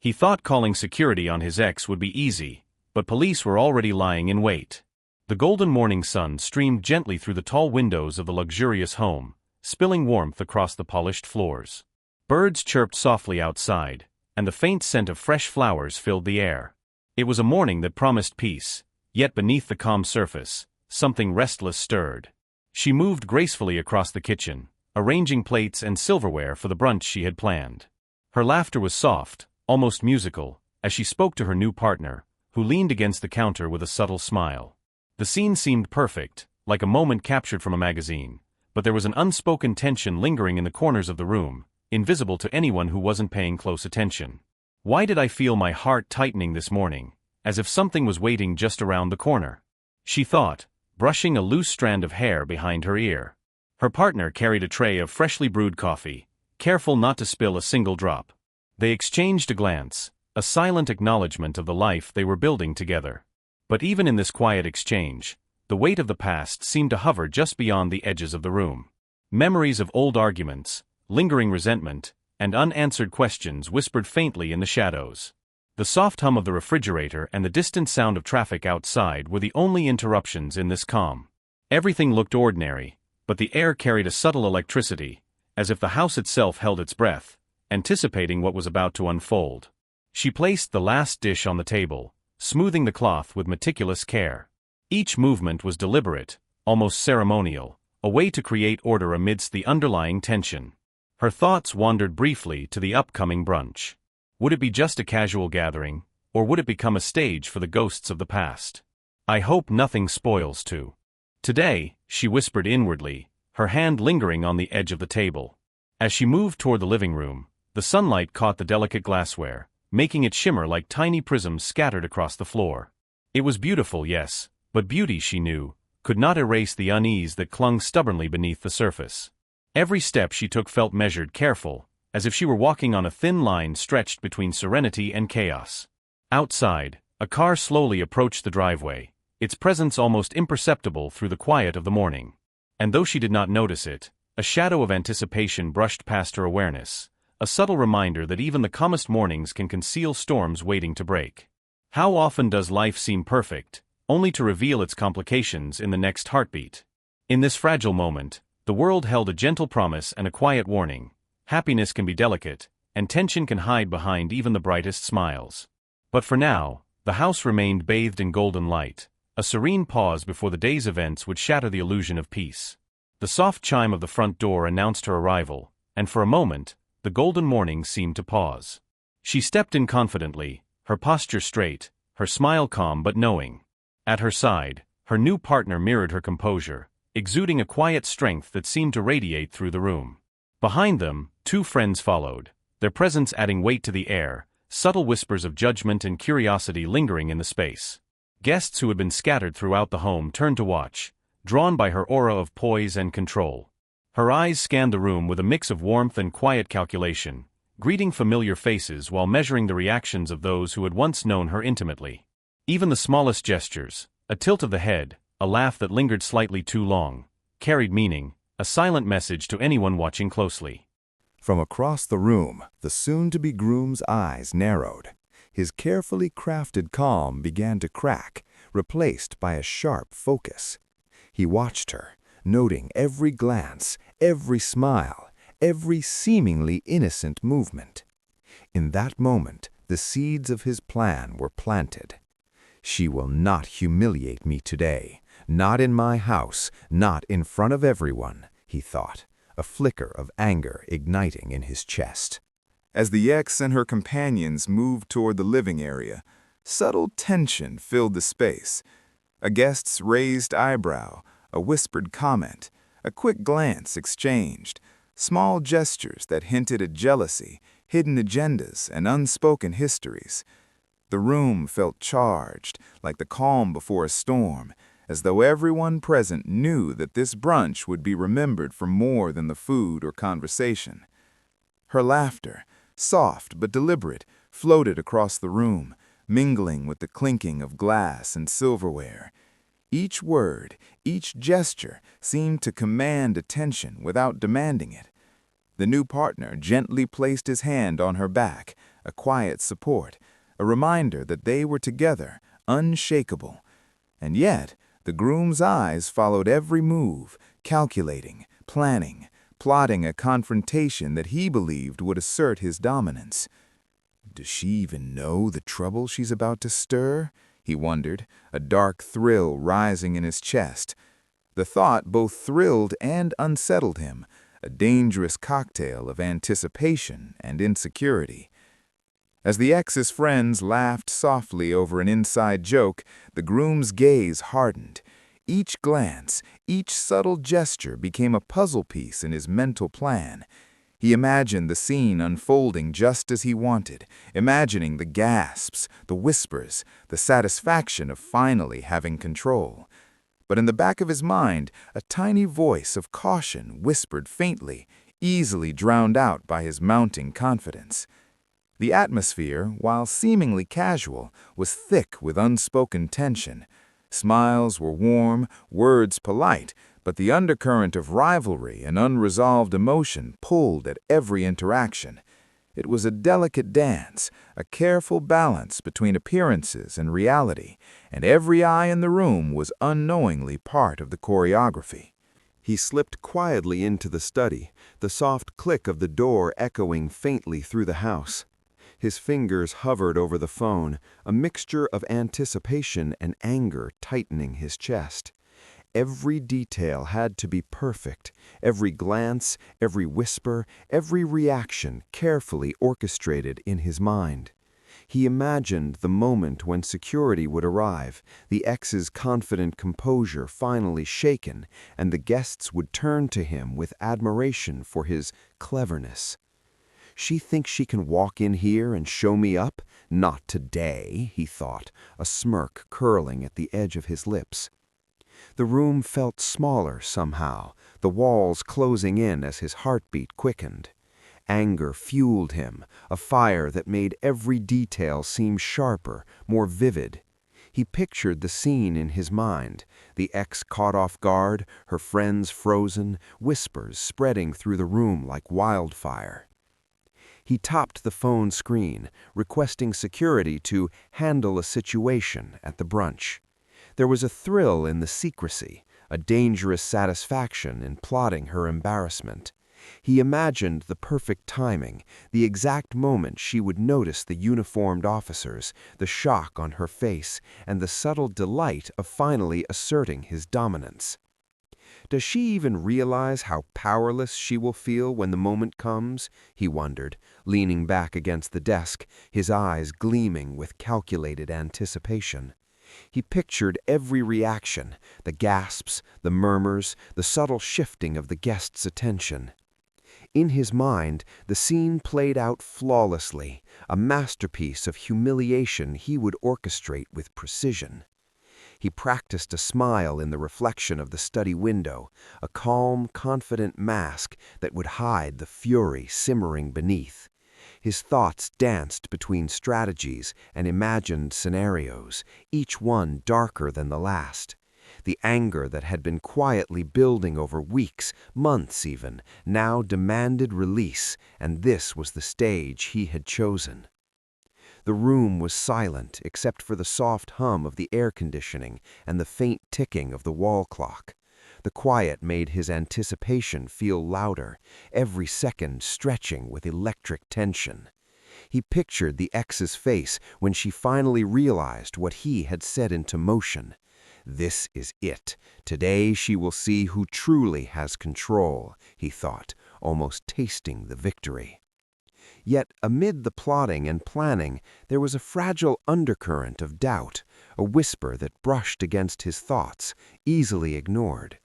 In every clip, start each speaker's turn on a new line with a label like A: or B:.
A: He thought calling security on his ex would be easy, but police were already lying in wait. The golden morning sun streamed gently through the tall windows of the luxurious home, spilling warmth across the polished floors. Birds chirped softly outside, and the faint scent of fresh flowers filled the air. It was a morning that promised peace, yet beneath the calm surface, something restless stirred. She moved gracefully across the kitchen, arranging plates and silverware for the brunch she had planned. Her laughter was soft, almost musical, as she spoke to her new partner, who leaned against the counter with a subtle smile. The scene seemed perfect, like a moment captured from a magazine, but there was an unspoken tension lingering in the corners of the room, invisible to anyone who wasn't paying close attention. Why did I feel my heart tightening this morning, as if something was waiting just around the corner? She thought, brushing a loose strand of hair behind her ear. Her partner carried a tray of freshly brewed coffee, careful not to spill a single drop. They exchanged a glance, a silent acknowledgement of the life they were building together. But even in this quiet exchange, the weight of the past seemed to hover just beyond the edges of the room. Memories of old arguments, lingering resentment, and unanswered questions whispered faintly in the shadows. The soft hum of the refrigerator and the distant sound of traffic outside were the only interruptions in this calm. Everything looked ordinary, but the air carried a subtle electricity, as if the house itself held its breath, anticipating what was about to unfold. She placed the last dish on the table, smoothing the cloth with meticulous care. Each movement was deliberate, almost ceremonial, a way to create order amidst the underlying tension. Her thoughts wandered briefly to the upcoming brunch. Would it be just a casual gathering, or would it become a stage for the ghosts of the past? I hope nothing spoils too. Today, she whispered inwardly, her hand lingering on the edge of the table. As she moved toward the living room, the sunlight caught the delicate glassware, making it shimmer like tiny prisms scattered across the floor. It was beautiful, yes, but beauty, she knew, could not erase the unease that clung stubbornly beneath the surface. Every step she took felt measured, careful, as if she were walking on a thin line stretched between serenity and chaos. Outside, a car slowly approached the driveway, its presence almost imperceptible through the quiet of the morning. And though she did not notice it, a shadow of anticipation brushed past her awareness, a subtle reminder that even the calmest mornings can conceal storms waiting to break. How often does life seem perfect, only to reveal its complications in the next heartbeat? In this fragile moment, the world held a gentle promise and a quiet warning. Happiness can be delicate, and tension can hide behind even the brightest smiles. But for now, the house remained bathed in golden light, a serene pause before the day's events would shatter the illusion of peace. The soft chime of the front door announced her arrival, and for a moment, the golden morning seemed to pause. She stepped in confidently, her posture straight, her smile calm but knowing. At her side, her new partner mirrored her composure, exuding a quiet strength that seemed to radiate through the room. Behind them, two friends followed, their presence adding weight to the air, subtle whispers of judgment and curiosity lingering in the space. Guests who had been scattered throughout the home turned to watch, drawn by her aura of poise and control. Her eyes scanned the room with a mix of warmth and quiet calculation, greeting familiar faces while measuring the reactions of those who had once known her intimately. Even the smallest gestures, a tilt of the head, a laugh that lingered slightly too long, carried meaning, a silent message to anyone watching closely.
B: From across the room, the soon-to-be groom's eyes narrowed. His carefully crafted calm began to crack, replaced by a sharp focus. He watched her, noting every glance, every smile, every seemingly innocent movement. In that moment, the seeds of his plan were planted. She will not humiliate me today. Not in my house, not in front of everyone, he thought, a flicker of anger igniting in his chest.
C: As the ex and her companions moved toward the living area, subtle tension filled the space. A guest's raised eyebrow, a whispered comment, a quick glance exchanged, small gestures that hinted at jealousy, hidden agendas, and unspoken histories. The room felt charged, like the calm before a storm, as though everyone present knew that this brunch would be remembered for more than the food or conversation. Her laughter, soft but deliberate, floated across the room, mingling with the clinking of glass and silverware. Each word, each gesture seemed to command attention without demanding it. The new partner gently placed his hand on her back, a quiet support, a reminder that they were together, unshakable. And yet, the groom's eyes followed every move, calculating, planning, plotting a confrontation that he believed would assert his dominance. Does she even know the trouble she's about to stir? He wondered, a dark thrill rising in his chest. The thought both thrilled and unsettled him, a dangerous cocktail of anticipation and insecurity. As the ex's friends laughed softly over an inside joke, the groom's gaze hardened. Each glance, each subtle gesture became a puzzle piece in his mental plan. He imagined the scene unfolding just as he wanted, imagining the gasps, the whispers, the satisfaction of finally having control. But in the back of his mind, a tiny voice of caution whispered faintly, easily drowned out by his mounting confidence. The atmosphere, while seemingly casual, was thick with unspoken tension. Smiles were warm, words polite, but the undercurrent of rivalry and unresolved emotion pulled at every interaction. It was a delicate dance, a careful balance between appearances and reality, and every eye in the room was unknowingly part of the choreography.
B: He slipped quietly into the study, the soft click of the door echoing faintly through the house. His fingers hovered over the phone, a mixture of anticipation and anger tightening his chest. Every detail had to be perfect, every glance, every whisper, every reaction carefully orchestrated in his mind. He imagined the moment when security would arrive, the ex's confident composure finally shaken, and the guests would turn to him with admiration for his cleverness. She thinks she can walk in here and show me up? Not today, he thought, a smirk curling at the edge of his lips. The room felt smaller somehow, the walls closing in as his heartbeat quickened. Anger fueled him, a fire that made every detail seem sharper, more vivid. He pictured the scene in his mind, the ex caught off guard, her friends frozen, whispers spreading through the room like wildfire. He tapped the phone screen, requesting security to handle a situation at the brunch. There was a thrill in the secrecy, a dangerous satisfaction in plotting her embarrassment. He imagined the perfect timing, the exact moment she would notice the uniformed officers, the shock on her face, and the subtle delight of finally asserting his dominance. Does she even realize how powerless she will feel when the moment comes? He wondered, leaning back against the desk, his eyes gleaming with calculated anticipation. He pictured every reaction, the gasps, the murmurs, the subtle shifting of the guests' attention. In his mind, the scene played out flawlessly, a masterpiece of humiliation he would orchestrate with precision. He practiced a smile in the reflection of the study window, a calm, confident mask that would hide the fury simmering beneath. His thoughts danced between strategies and imagined scenarios, each one darker than the last. The anger that had been quietly building over weeks, months even, now demanded release, and this was the stage he had chosen. The room was silent except for the soft hum of the air conditioning and the faint ticking of the wall clock. The quiet made his anticipation feel louder, every second stretching with electric tension. He pictured the ex's face when she finally realized what he had set into motion. This is it. Today she will see who truly has control, he thought, almost tasting the victory. Yet amid the plotting and planning, there was a fragile undercurrent of doubt, a whisper that brushed against his thoughts, easily ignored.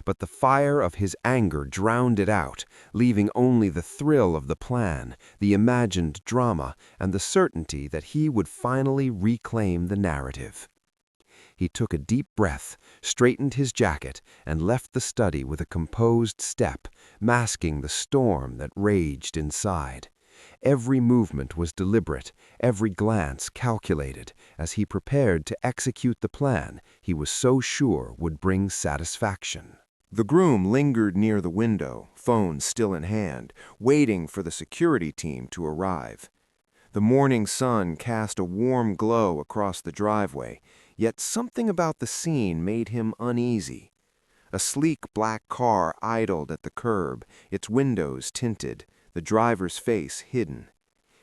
B: But the fire of his anger drowned it out, leaving only the thrill of the plan, the imagined drama, and the certainty that he would finally reclaim the narrative. He took a deep breath, straightened his jacket, and left the study with a composed step, masking the storm that raged inside. Every movement was deliberate, every glance calculated, as he prepared to execute the plan he was so sure would bring satisfaction. The groom lingered near the window, phone still in hand, waiting for the security team to arrive.
D: The morning sun cast a warm glow across the driveway, yet something about the scene made him uneasy. A sleek black car idled at the curb, its windows tinted, the driver's face hidden.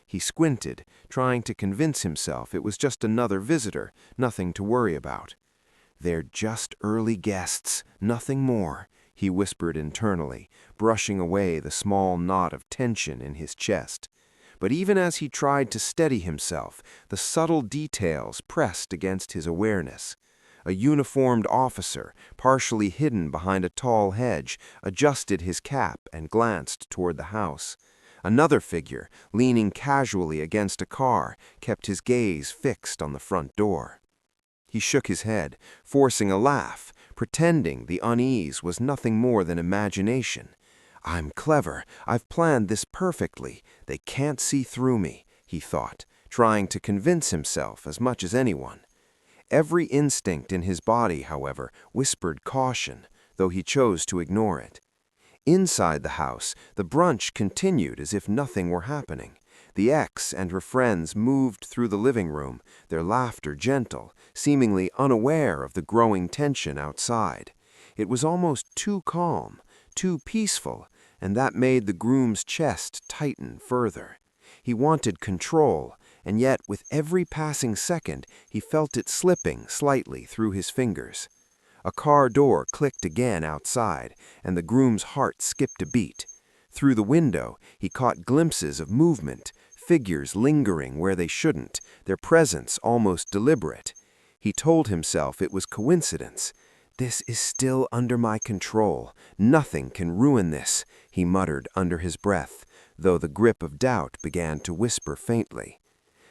D: He squinted, trying to convince himself it was just another visitor, nothing to worry about. "They're just early guests, nothing more," he whispered internally, brushing away the small knot of tension in his chest. But even as he tried to steady himself, the subtle details pressed against his awareness. A uniformed officer, partially hidden behind a tall hedge, adjusted his cap and glanced toward the house. Another figure, leaning casually against a car, kept his gaze fixed on the front door. He shook his head, forcing a laugh, pretending the unease was nothing more than imagination. "I'm clever. I've planned this perfectly. They can't see through me," he thought, trying to convince himself as much as anyone. Every instinct in his body, however, whispered caution, though he chose to ignore it. Inside the house, the brunch continued as if nothing were happening. The ex and her friends moved through the living room, their laughter gentle, seemingly unaware of the growing tension outside. It was almost too calm, too peaceful, and that made the groom's chest tighten further. He wanted control, and yet with every passing second he felt it slipping slightly through his fingers. A car door clicked again outside, and the groom's heart skipped a beat. Through the window, he caught glimpses of movement, figures lingering where they shouldn't, their presence almost deliberate. He told himself it was coincidence. "This is still under my control. Nothing can ruin this," he muttered under his breath, though the grip of doubt began to whisper faintly.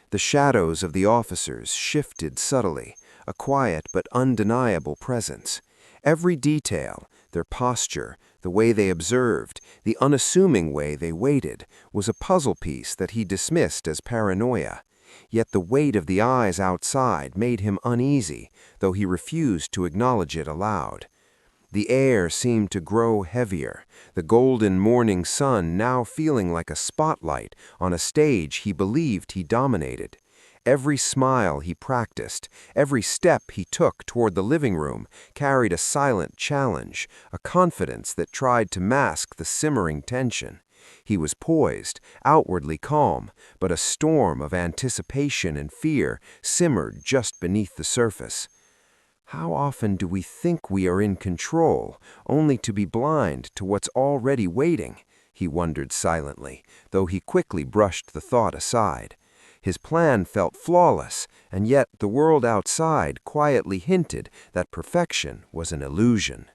D: The shadows of the officers shifted subtly, a quiet but undeniable presence. Every detail, their posture, the way they observed, the unassuming way they waited, was a puzzle piece that he dismissed as paranoia. Yet the weight of the eyes outside made him uneasy, though he refused to acknowledge it aloud. The air seemed to grow heavier, the golden morning sun now feeling like a spotlight on a stage he believed he dominated. Every smile he practiced, every step he took toward the living room, carried a silent challenge, a confidence that tried to mask the simmering tension. He was poised, outwardly calm, but a storm of anticipation and fear simmered just beneath the surface. How often do we think we are in control, only to be blind to what's already waiting? He wondered silently, though he quickly brushed the thought aside. His plan felt flawless, and yet the world outside quietly hinted that perfection was an illusion.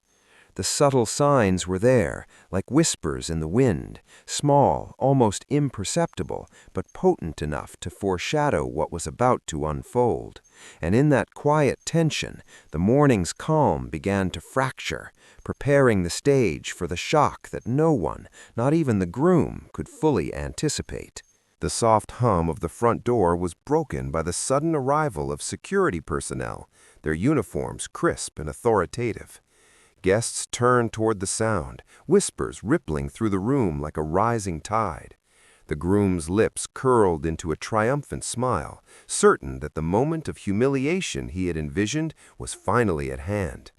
D: The subtle signs were there, like whispers in the wind, small, almost imperceptible, but potent enough to foreshadow what was about to unfold. And in that quiet tension, the morning's calm began to fracture, preparing the stage for the shock that no one, not even the groom, could fully anticipate. The soft hum of the front door was broken by the sudden arrival of security personnel, their uniforms crisp and authoritative. Guests turned toward the sound, whispers rippling through the room like a rising tide. The groom's lips curled into a triumphant smile, certain that the moment of humiliation he had envisioned was finally at hand.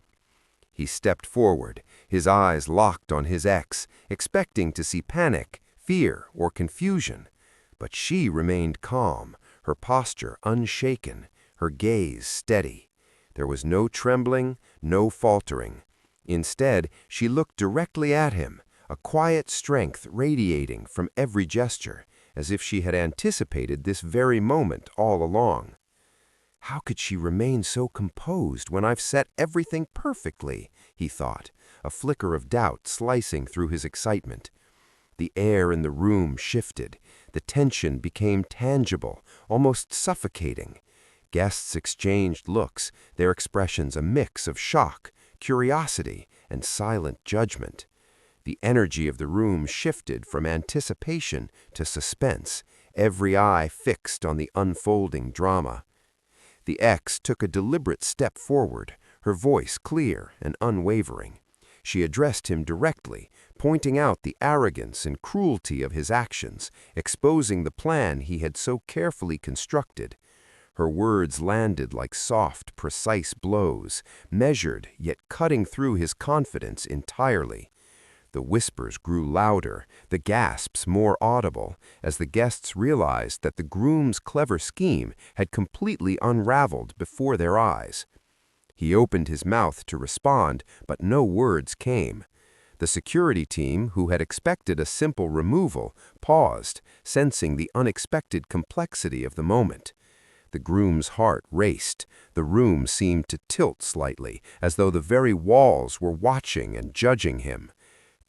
D: He stepped forward, his eyes locked on his ex, expecting to see panic, fear, or confusion. But she remained calm, her posture unshaken, her gaze steady. There was no trembling, no faltering. Instead, she looked directly at him, a quiet strength radiating from every gesture, as if she had anticipated this very moment all along. "How could she remain so composed when I've set everything perfectly?" he thought, a flicker of doubt slicing through his excitement. The air in the room shifted. The tension became tangible, almost suffocating. Guests exchanged looks, their expressions a mix of shock, curiosity, and silent judgment. The energy of the room shifted from anticipation to suspense, every eye fixed on the unfolding drama. The ex took a deliberate step forward, her voice clear and unwavering. She addressed him directly, pointing out the arrogance and cruelty of his actions, exposing the plan he had so carefully constructed. Her words landed like soft, precise blows, measured yet cutting through his confidence entirely. The whispers grew louder, the gasps more audible, as the guests realized that the groom's clever scheme had completely unraveled before their eyes. He opened his mouth to respond, but no words came. The security team, who had expected a simple removal, paused, sensing the unexpected complexity of the moment. The groom's heart raced. The room seemed to tilt slightly, as though the very walls were watching and judging him.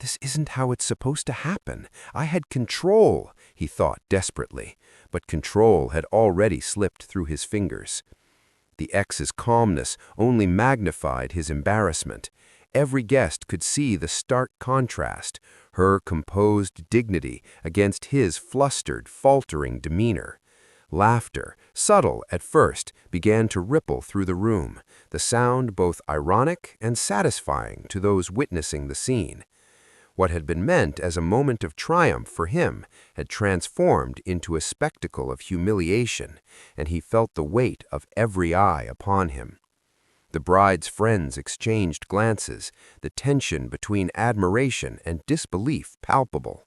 D: "This isn't how it's supposed to happen. I had control," he thought desperately, but control had already slipped through his fingers. The ex's calmness only magnified his embarrassment. Every guest could see the stark contrast, her composed dignity against his flustered, faltering demeanor. Laughter, subtle at first, began to ripple through the room, the sound both ironic and satisfying to those witnessing the scene. What had been meant as a moment of triumph for him had transformed into a spectacle of humiliation, and he felt the weight of every eye upon him. The bride's friends exchanged glances, the tension between admiration and disbelief palpable.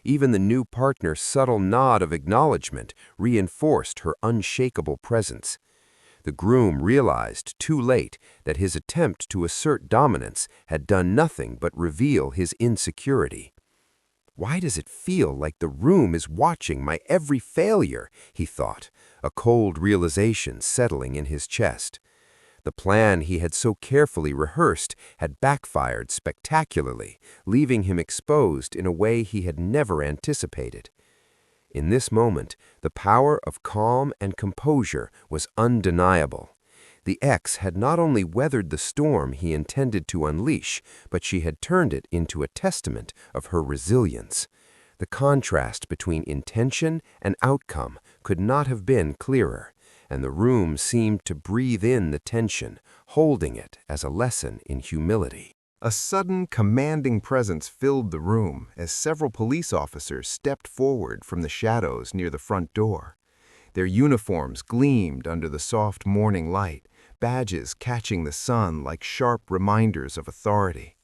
D: Even the new partner's subtle nod of acknowledgement reinforced her unshakable presence. The groom realized too late that his attempt to assert dominance had done nothing but reveal his insecurity. "Why does it feel like the room is watching my every failure?" he thought, a cold realization settling in his chest. The plan he had so carefully rehearsed had backfired spectacularly, leaving him exposed in a way he had never anticipated. In this moment, the power of calm and composure was undeniable. The ex had not only weathered the storm he intended to unleash, but she had turned it into a testament of her resilience. The contrast between intention and outcome could not have been clearer, and the room seemed to breathe in the tension, holding it as a lesson in humility.
C: A sudden, commanding presence filled the room as several police officers stepped forward from the shadows near the front door. Their uniforms gleamed under the soft morning light, badges catching the sun like sharp reminders of authority.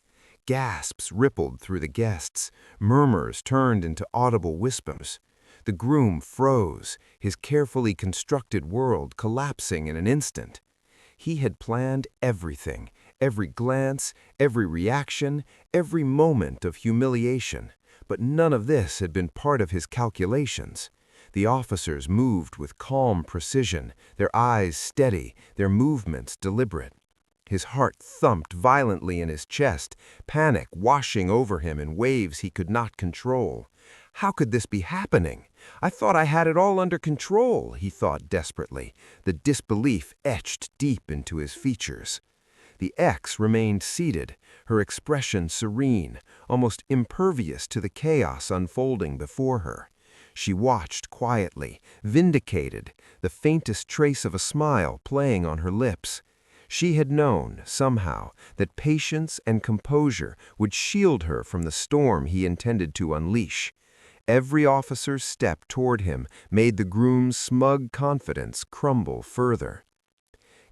C: Gasps rippled through the guests, murmurs turned into audible whispers. The groom froze, his carefully constructed world collapsing in an instant. He had planned everything, every glance, every reaction, every moment of humiliation, but none of this had been part of his calculations. The officers moved with calm precision, their eyes steady, their movements deliberate. His heart thumped violently in his chest, panic washing over him in waves he could not control. How could this be happening? I thought I had it all under control, he thought desperately, the disbelief etched deep into his features. The ex remained seated, her expression serene, almost impervious to the chaos unfolding before her. She watched quietly, vindicated, the faintest trace of a smile playing on her lips. She had known, somehow, that patience and composure would shield her from the storm he intended to unleash. Every officer's step toward him made the groom's smug confidence crumble further.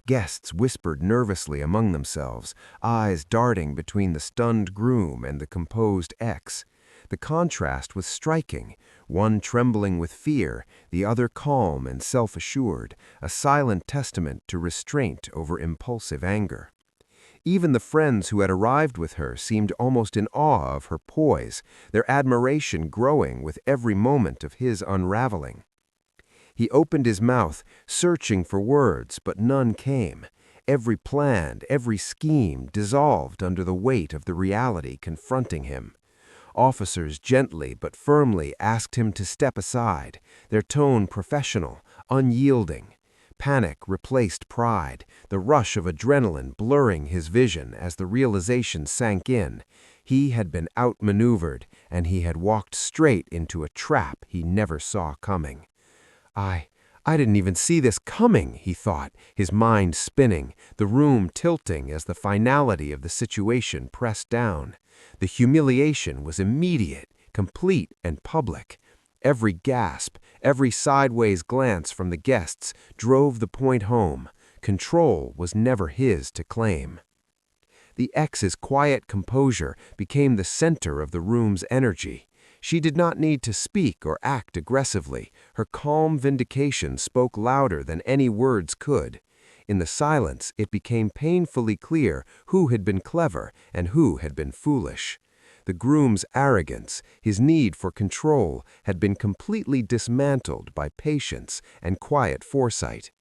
C: Guests whispered nervously among themselves, eyes darting between the stunned groom and the composed ex. The contrast was striking, one trembling with fear, the other calm and self-assured, a silent testament to restraint over impulsive anger. Even the friends who had arrived with her seemed almost in awe of her poise, their admiration growing with every moment of his unraveling. He opened his mouth, searching for words, but none came. Every plan, every scheme dissolved under the weight of the reality confronting him. Officers gently but firmly asked him to step aside, their tone professional, unyielding. Panic replaced pride, the rush of adrenaline blurring his vision as the realization sank in. He had been outmaneuvered, and he had walked straight into a trap he never saw coming.
D: I didn't even see this coming, he thought, his mind spinning, the room tilting as the finality of the situation pressed down. The humiliation was immediate, complete, and public. Every gasp, every sideways glance from the guests drove the point home. Control was never his to claim. The ex's quiet composure became the center of the room's energy. She did not need to speak or act aggressively. Her calm vindication spoke louder than any words could. In the silence, it became painfully clear who had been clever and who had been foolish. The groom's arrogance, his need for control, had been completely dismantled by patience and quiet foresight.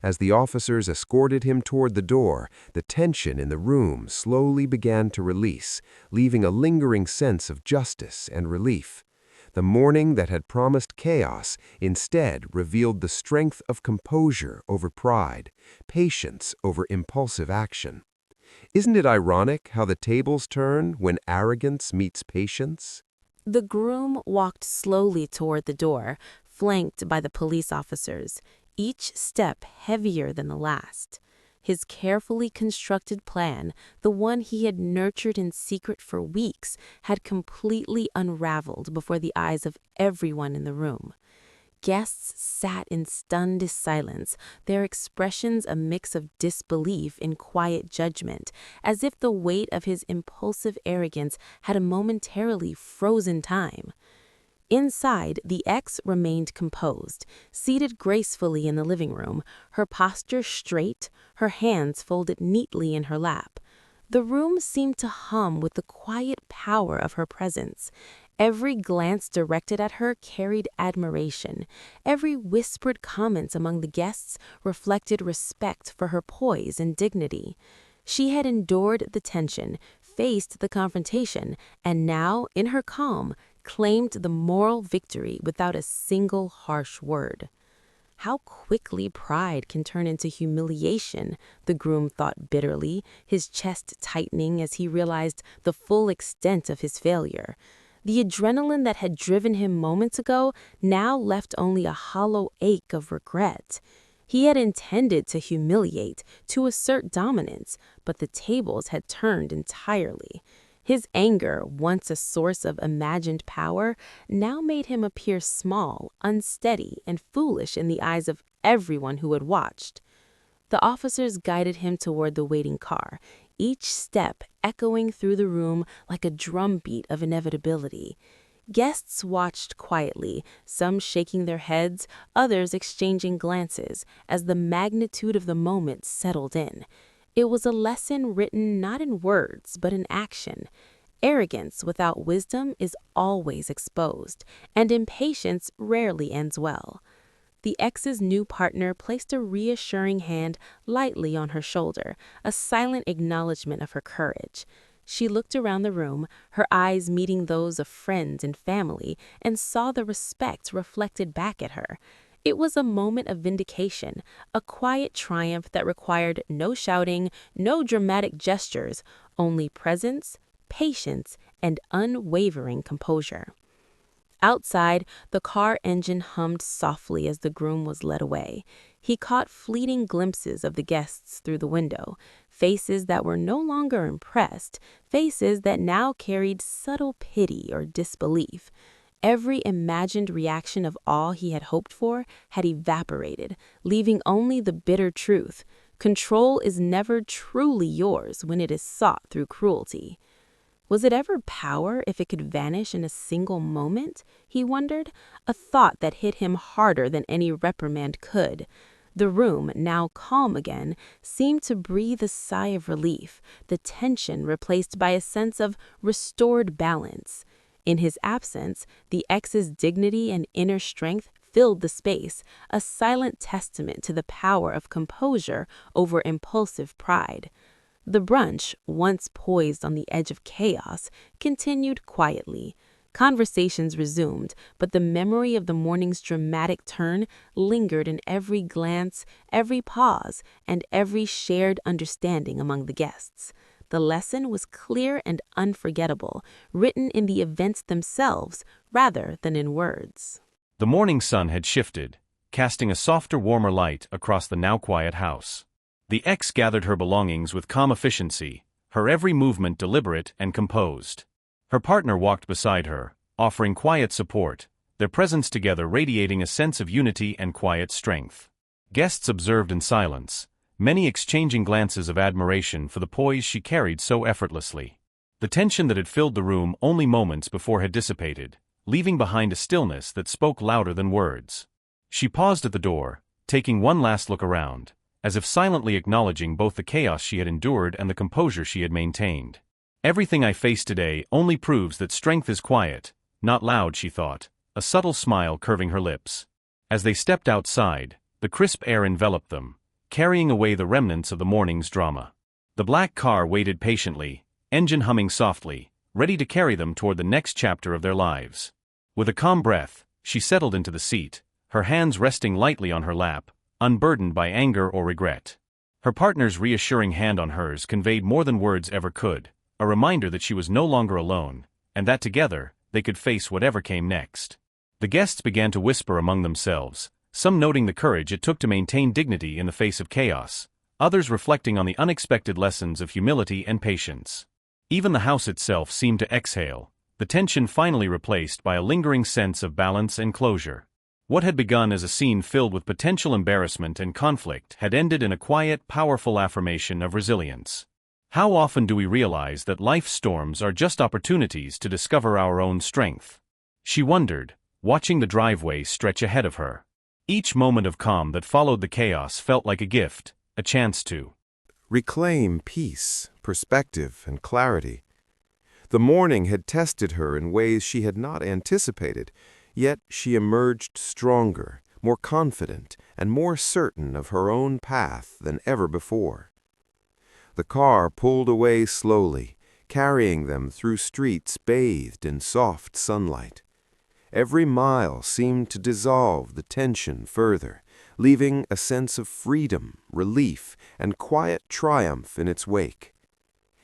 D: As the officers escorted him toward the door, the tension in the room slowly began to release, leaving a lingering sense of justice and relief. The morning that had promised chaos instead revealed the strength of composure over pride, patience over impulsive action. Isn't it ironic how the tables turn when arrogance meets patience?
E: The groom walked slowly toward the door, flanked by the police officers, each step heavier than the last. His carefully constructed plan, the one he had nurtured in secret for weeks, had completely unraveled before the eyes of everyone in the room. Guests sat in stunned silence, their expressions a mix of disbelief and quiet judgment, as if the weight of his impulsive arrogance had momentarily frozen time. Inside, the ex remained composed, seated gracefully in the living room, her posture straight, her hands folded neatly in her lap. The room seemed to hum with the quiet power of her presence. Every glance directed at her carried admiration. Every whispered comment among the guests reflected respect for her poise and dignity. She had endured the tension, faced the confrontation, and now, in her calm, claimed the moral victory without a single harsh word. How quickly pride can turn into humiliation, the groom thought bitterly, his chest tightening as he realized the full extent of his failure. The adrenaline that had driven him moments ago now left only a hollow ache of regret. He had intended to humiliate, to assert dominance, but the tables had turned entirely. His anger, once a source of imagined power, now made him appear small, unsteady, and foolish in the eyes of everyone who had watched. The officers guided him toward the waiting car, each step echoing through the room like a drumbeat of inevitability. Guests watched quietly, some shaking their heads, others exchanging glances, as the magnitude of the moment settled in. It was a lesson written not in words, but in action. Arrogance without wisdom is always exposed, and impatience rarely ends well. The ex's new partner placed a reassuring hand lightly on her shoulder, a silent acknowledgement of her courage. She looked around the room, her eyes meeting those of friends and family, and saw the respect reflected back at her. It was a moment of vindication, a quiet triumph that required no shouting, no dramatic gestures, only presence, patience, and unwavering composure. Outside, the car engine hummed softly as the groom was led away. He caught fleeting glimpses of the guests through the window, faces that were no longer impressed, faces that now carried subtle pity or disbelief. Every imagined reaction of awe he had hoped for had evaporated, leaving only the bitter truth. Control is never truly yours when it is sought through cruelty. Was it ever power if it could vanish in a single moment? He wondered, a thought that hit him harder than any reprimand could. The room, now calm again, seemed to breathe a sigh of relief, the tension replaced by a sense of restored balance. In his absence, the ex's dignity and inner strength filled the space, a silent testament to the power of composure over impulsive pride. The brunch, once poised on the edge of chaos, continued quietly. Conversations resumed, but the memory of the morning's dramatic turn lingered in every glance, every pause, and every shared understanding among the guests. The lesson was clear and unforgettable, written in the events themselves rather than in words.
A: The morning sun had shifted, casting a softer, warmer light across the now quiet house. The ex gathered her belongings with calm efficiency, her every movement deliberate and composed. Her partner walked beside her, offering quiet support, their presence together radiating a sense of unity and quiet strength. Guests observed in silence, many exchanging glances of admiration for the poise she carried so effortlessly. The tension that had filled the room only moments before had dissipated, leaving behind a stillness that spoke louder than words. She paused at the door, taking one last look around, as if silently acknowledging both the chaos she had endured and the composure she had maintained. Everything I face today only proves that strength is quiet, not loud, she thought, a subtle smile curving her lips. As they stepped outside, the crisp air enveloped them, carrying away the remnants of the morning's drama. The black car waited patiently, engine humming softly, ready to carry them toward the next chapter of their lives. With a calm breath, she settled into the seat, her hands resting lightly on her lap, unburdened by anger or regret. Her partner's reassuring hand on hers conveyed more than words ever could, a reminder that she was no longer alone, and that together, they could face whatever came next. The guests began to whisper among themselves, some noting the courage it took to maintain dignity in the face of chaos, others reflecting on the unexpected lessons of humility and patience. Even the house itself seemed to exhale, the tension finally replaced by a lingering sense of balance and closure. What had begun as a scene filled with potential embarrassment and conflict had ended in a quiet, powerful affirmation of resilience. How often do we realize that life's storms are just opportunities to discover our own strength? She wondered, watching the driveway stretch ahead of her. Each moment of calm that followed the chaos felt like a gift, a chance to
D: reclaim peace, perspective, and clarity. The morning had tested her in ways she had not anticipated, yet she emerged stronger, more confident, and more certain of her own path than ever before. The car pulled away slowly, carrying them through streets bathed in soft sunlight. Every mile seemed to dissolve the tension further, leaving a sense of freedom, relief, and quiet triumph in its wake.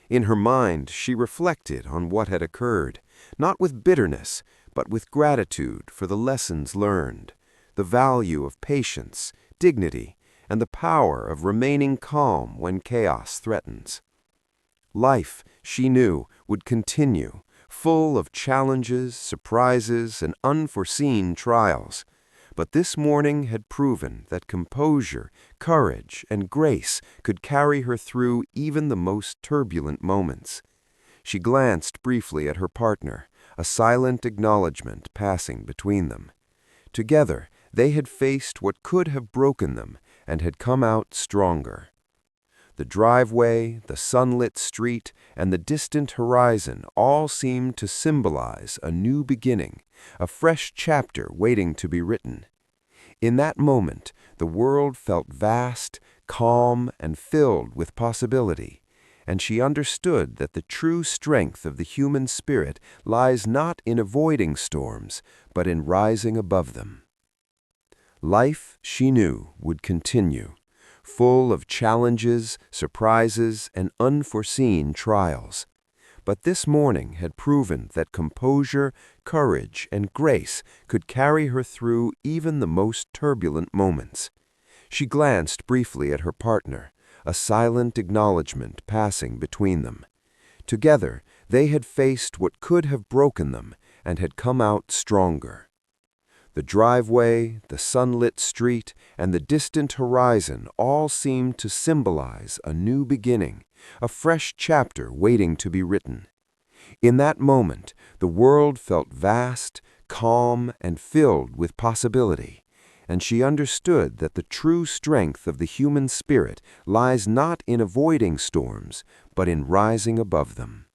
D: In her mind, she reflected on what had occurred, not with bitterness, but with gratitude for the lessons learned, the value of patience, dignity, and the power of remaining calm when chaos threatens. Life, she knew, would continue, full of challenges, surprises, and unforeseen trials. But this morning had proven that composure, courage, and grace could carry her through even the most turbulent moments. She glanced briefly at her partner, a silent acknowledgment passing between them. Together, they had faced what could have broken them and had come out stronger. The driveway, the sunlit street, and the distant horizon all seemed to symbolize a new beginning, a fresh chapter waiting to be written. In that moment, the world felt vast, calm, and filled with possibility, and she understood that the true strength of the human spirit lies not in avoiding storms, but in rising above them. Life, she knew, would continue, full of challenges, surprises, and unforeseen trials. But this morning had proven that composure, courage, and grace could carry her through even the most turbulent moments. She glanced briefly at her partner, a silent acknowledgment passing between them. Together, they had faced what could have broken them and had come out stronger. The driveway, the sunlit street, and the distant horizon all seemed to symbolize a new beginning, a fresh chapter waiting to be written. In that moment, the world felt vast, calm, and filled with possibility, and she understood that the true strength of the human spirit lies not in avoiding storms, but in rising above them.